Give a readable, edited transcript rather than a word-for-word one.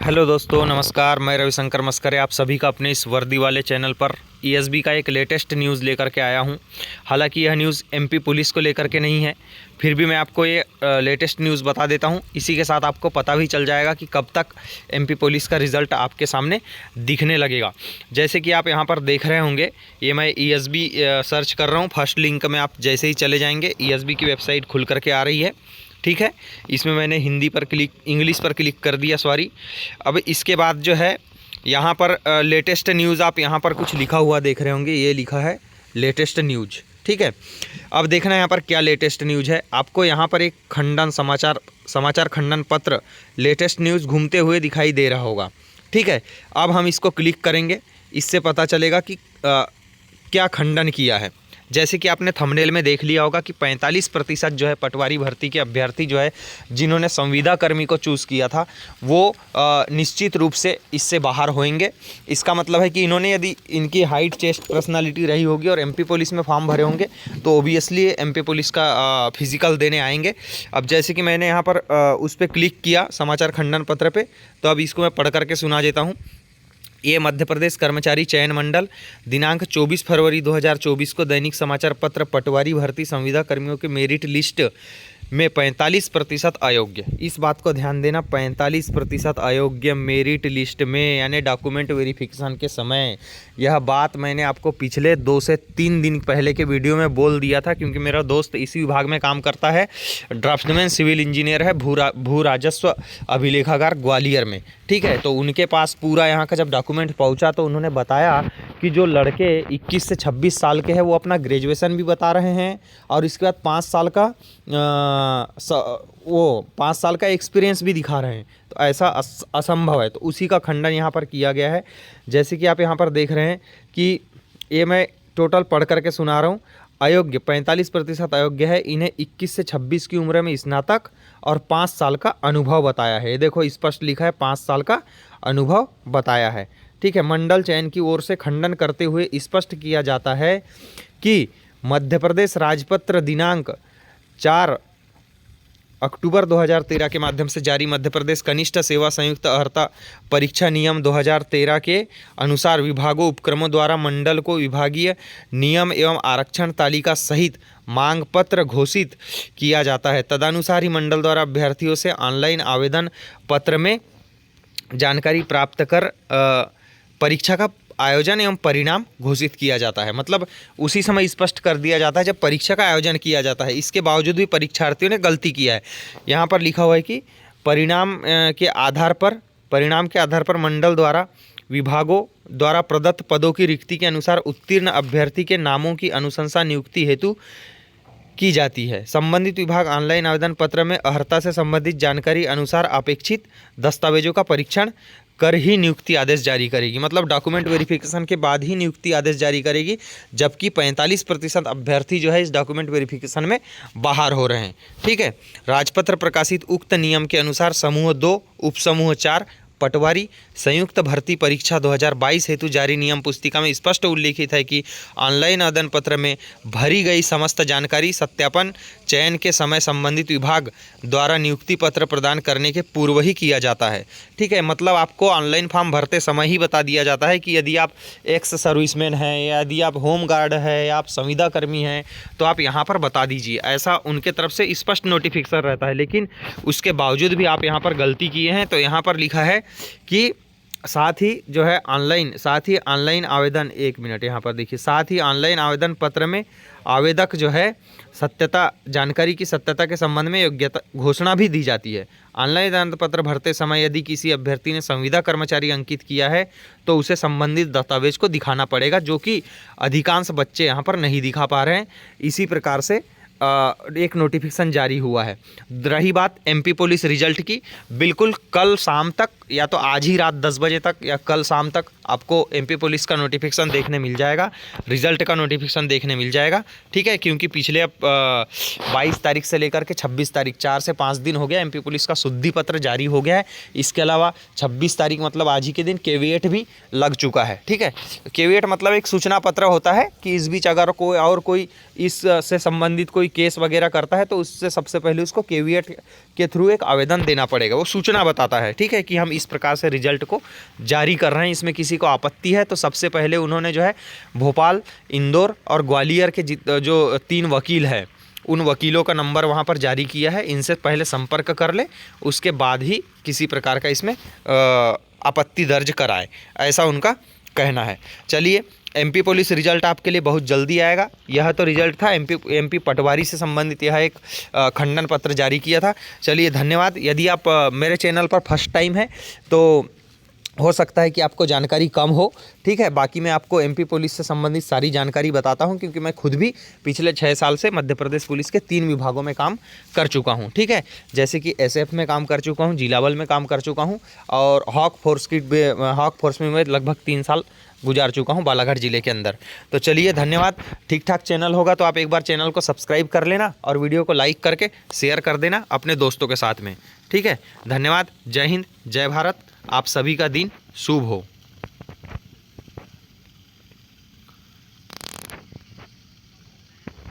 Hello दोस्तों, नमस्कार। मैं रविशंकर मस्करे आप सभी का अपने इस वर्दी वाले चैनल पर ईएसबी का एक लेटेस्ट न्यूज़ लेकर के आया हूं। हालांकि यह न्यूज़ एमपी पुलिस को लेकर के नहीं है, फिर भी मैं आपको ये लेटेस्ट न्यूज़ बता देता हूं। इसी के साथ आपको पता भी चल जाएगा कि कब तक एमपी पुलिस का रिज़ल्ट आपके सामने दिखने लगेगा। जैसे कि आप यहां पर देख रहे होंगे, ये मैं ईएसबी सर्च कर रहा हूँ। फर्स्ट लिंक में आप जैसे ही चले जाएंगे, ईएसबी की वेबसाइट खुल करके आ रही है। ठीक है, इसमें मैंने हिंदी पर इंग्लिश पर क्लिक कर दिया, सॉरी। अब इसके बाद जो है यहाँ पर लेटेस्ट न्यूज़, आप यहाँ पर कुछ लिखा हुआ देख रहे होंगे, ये लिखा है लेटेस्ट न्यूज़। ठीक है, अब देखना है यहाँ पर क्या लेटेस्ट न्यूज़ है। आपको यहाँ पर एक समाचार खंडन पत्र लेटेस्ट न्यूज़ घूमते हुए दिखाई दे रहा होगा। ठीक है, अब हम इसको क्लिक करेंगे, इससे पता चलेगा कि क्या खंडन किया है। जैसे कि आपने थंबनेल में देख लिया होगा कि 45% जो है पटवारी भर्ती के अभ्यर्थी जो है जिन्होंने संविदा कर्मी को चूज़ किया था, वो निश्चित रूप से इससे बाहर होंगे। इसका मतलब है कि इन्होंने, यदि इनकी हाइट, चेस्ट, पर्सनालिटी रही होगी और एमपी पुलिस में फॉर्म भरे होंगे, तो ओबियसली एमपी पुलिस का फिजिकल देने आएंगे। अब जैसे कि मैंने यहाँ पर उस पर क्लिक किया समाचार खंडन पत्र पे, तो अब इसको मैं पढ़ करके सुना देता हूँ। ये मध्य प्रदेश कर्मचारी चयन मंडल दिनांक 24 फरवरी 2024 को दैनिक समाचार पत्र पटवारी भर्ती संविदा कर्मियों के मेरिट लिस्ट में 45% अयोग्य। इस बात को ध्यान देना, 45% अयोग्य मेरिट लिस्ट में, यानी डॉक्यूमेंट वेरिफिकेशन के समय। यह बात मैंने आपको पिछले 2 से 3 दिन पहले के वीडियो में बोल दिया था, क्योंकि मेरा दोस्त इसी विभाग में काम करता है, ड्राफ्टमैन सिविल इंजीनियर है, भू राजस्व अभिलेखागार ग्वालियर में। ठीक है, तो उनके पास पूरा यहाँ का जब डॉक्यूमेंट पहुँचा तो उन्होंने बताया कि जो लड़के 21 से 26 साल के हैं वो अपना ग्रेजुएशन भी बता रहे हैं, और इसके बाद 5 साल का 5 साल का एक्सपीरियंस भी दिखा रहे हैं। तो ऐसा असंभव है, तो उसी का खंडन यहाँ पर किया गया है। जैसे कि आप यहाँ पर देख रहे हैं कि ये मैं टोटल पढ़ करके सुना रहा हूँ। अयोग्य 45% अयोग्य है। इन्हें 21 से 26 की उम्र में स्नातक और 5 साल का अनुभव बताया है। देखो स्पष्ट लिखा है, 5 साल का अनुभव बताया है। ठीक है, मंडल चयन की ओर से खंडन करते हुए स्पष्ट किया जाता है कि मध्य प्रदेश राजपत्र दिनांक 4 अक्टूबर 2013 के माध्यम से जारी मध्य प्रदेश कनिष्ठ सेवा संयुक्त अर्हता परीक्षा नियम 2013 के अनुसार विभागों उपक्रमों द्वारा मंडल को विभागीय नियम एवं आरक्षण तालिका सहित मांग पत्र घोषित किया जाता है। तदनुसार ही मंडल द्वारा अभ्यर्थियों से ऑनलाइन आवेदन पत्र में जानकारी प्राप्त कर परीक्षा का आयोजन एवं परिणाम घोषित किया जाता है। मतलब उसी समय स्पष्ट कर दिया जाता है जब परीक्षा का आयोजन किया जाता है। इसके बावजूद भी परीक्षार्थियों ने गलती किया है। यहाँ पर लिखा हुआ है कि परिणाम के आधार पर मंडल द्वारा विभागों द्वारा प्रदत्त पदों की रिक्ति के अनुसार उत्तीर्ण अभ्यर्थी के नामों की अनुशंसा नियुक्ति हेतु की जाती है। संबंधित विभाग ऑनलाइन आवेदन पत्र में अर्हता से संबंधित जानकारी अनुसार अपेक्षित दस्तावेजों का परीक्षण कर ही नियुक्ति आदेश जारी करेगी। मतलब डॉक्यूमेंट वेरिफिकेशन के बाद ही नियुक्ति आदेश जारी करेगी, जबकि 45% अभ्यर्थी जो है इस डॉक्यूमेंट वेरिफिकेशन में बाहर हो रहे हैं। ठीक है, राजपत्र प्रकाशित उक्त नियम के अनुसार समूह 2 उपसमूह 4 पटवारी संयुक्त भर्ती परीक्षा 2022 हेतु जारी नियम पुस्तिका में स्पष्ट उल्लिखित है कि ऑनलाइन आवेदन पत्र में भरी गई समस्त जानकारी सत्यापन चयन के समय संबंधित विभाग द्वारा नियुक्ति पत्र प्रदान करने के पूर्व ही किया जाता है। ठीक है, मतलब आपको ऑनलाइन फॉर्म भरते समय ही बता दिया जाता है कि यदि आप एक्स सर्विसमैन हैं, या यदि आप होम गार्ड है, या आप संविदा कर्मी हैं, तो आप यहाँ पर बता दीजिए। ऐसा उनके तरफ से स्पष्ट नोटिफिकेशन रहता है। लेकिन उसके बावजूद भी आप यहाँ पर गलती किए हैं, तो यहाँ पर लिखा है कि साथ ही ऑनलाइन आवेदन, 1 मिनट यहाँ पर देखिए, साथ ही ऑनलाइन आवेदन पत्र में आवेदक जो है जानकारी की सत्यता के संबंध में योग्यता घोषणा भी दी जाती है। ऑनलाइन आवेदन पत्र भरते समय यदि किसी अभ्यर्थी ने संविदा कर्मचारी अंकित किया है तो उसे संबंधित दस्तावेज को दिखाना पड़ेगा, जो कि अधिकांश बच्चे यहाँ पर नहीं दिखा पा रहे हैं। इसी प्रकार से एक नोटिफिकेशन जारी हुआ है। रही बात एमपी पुलिस रिजल्ट की, बिल्कुल कल शाम तक, या तो आज ही रात 10 बजे तक या कल शाम तक आपको एमपी पुलिस का नोटिफिकेशन देखने मिल जाएगा, रिजल्ट का नोटिफिकेशन देखने मिल जाएगा, ठीक है। क्योंकि पिछले 22 तारीख से लेकर के 26 तारीख 4 से 5 दिन हो गया, एमपी पुलिस का शुद्धि पत्र जारी हो गया है। इसके अलावा 26 तारीख मतलब आज ही के दिन केवीएट भी लग चुका है, ठीक है। केवीएट मतलब एक सूचना पत्र होता है कि इस बीच अगर कोई इससे संबंधित कोई केस वगैरह करता है तो उससे सबसे पहले उसको केवीएट के थ्रू एक आवेदन देना पड़ेगा। वो सूचना बताता है, ठीक है, कि हम इस प्रकार से रिजल्ट को जारी कर रहे हैं। इसमें किसी को आपत्ति है तो सबसे पहले उन्होंने जो है भोपाल, इंदौर और ग्वालियर के जो 3 वकील हैं उन वकीलों का नंबर वहाँ पर जारी किया है। इनसे पहले संपर्क कर ले, उसके बाद ही किसी प्रकार का इसमें आपत्ति दर्ज कराए, ऐसा उनका कहना है। चलिए, एमपी पुलिस रिजल्ट आपके लिए बहुत जल्दी आएगा। यह तो रिजल्ट था एमपी पटवारी से संबंधित, यह एक खंडन पत्र जारी किया था। चलिए, धन्यवाद। यदि आप मेरे चैनल पर फर्स्ट टाइम है तो हो सकता है कि आपको जानकारी कम हो, ठीक है। बाकी मैं आपको एमपी पुलिस से संबंधित सारी जानकारी बताता हूं, क्योंकि मैं खुद भी पिछले 6 साल से मध्य प्रदेश पुलिस के 3 विभागों में काम कर चुका हूं, ठीक है। जैसे कि एसएफ में काम कर चुका हूं, जिला बल में काम कर चुका हूं और हॉक फोर्स में मैं लगभग 3 साल गुजार चुका हूं बालाघाट जिले के अंदर। तो चलिए, धन्यवाद। ठीक ठाक चैनल होगा तो आप एक बार चैनल को सब्सक्राइब कर लेना और वीडियो को लाइक करके शेयर कर देना अपने दोस्तों के साथ में, ठीक है। धन्यवाद। जय हिंद, जय भारत। आप सभी का दिन शुभ हो।